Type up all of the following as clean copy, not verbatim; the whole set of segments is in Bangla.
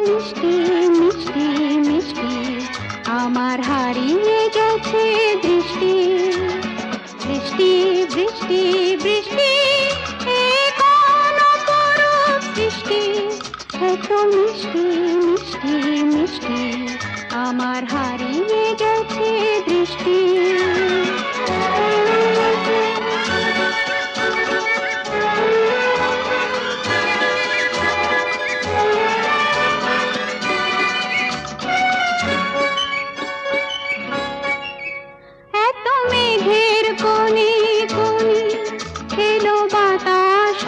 মিষ্টি মিষ্টি মিষ্টি আমার হারিয়ে গেছে দৃষ্টি। বৃষ্টি বৃষ্টি বৃষ্টি এ কোন অপরূপ সৃষ্টি, এত মিষ্টি মিষ্টি মিষ্টি আমার হারিয়ে গেছে দৃষ্টি। এত মেঘের কোণে কোণে এলো বাতাস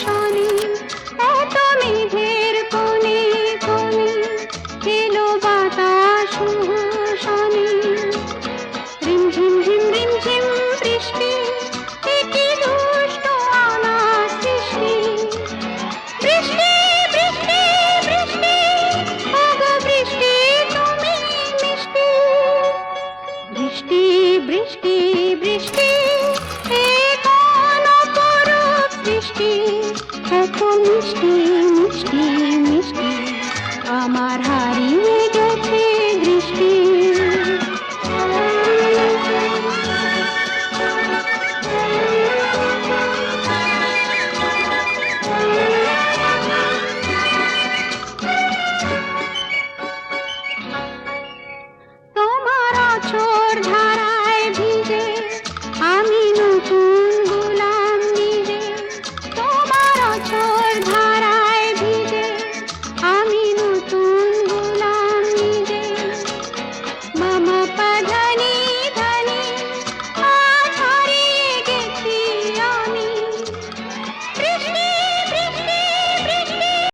শনি, এত মেঘের কোণে কোণে এলো বাতাস শনি। রিমঝিম ঝিম রিমঝিম বৃষ্টি, এ কি দুষ্ট আমার সৃষ্টি। বৃষ্টি বৃষ্টি বৃষ্টি ওগো বৃষ্টি তুমি মিষ্টি। বৃষ্টি বৃষ্টি বৃষ্টি এ কোন অপরূপ সৃষ্টি, এত মিষ্টি মিষ্টি মিষ্টি আমার হারিয়ে গেছে দৃষ্টি। তোমার আঁচড়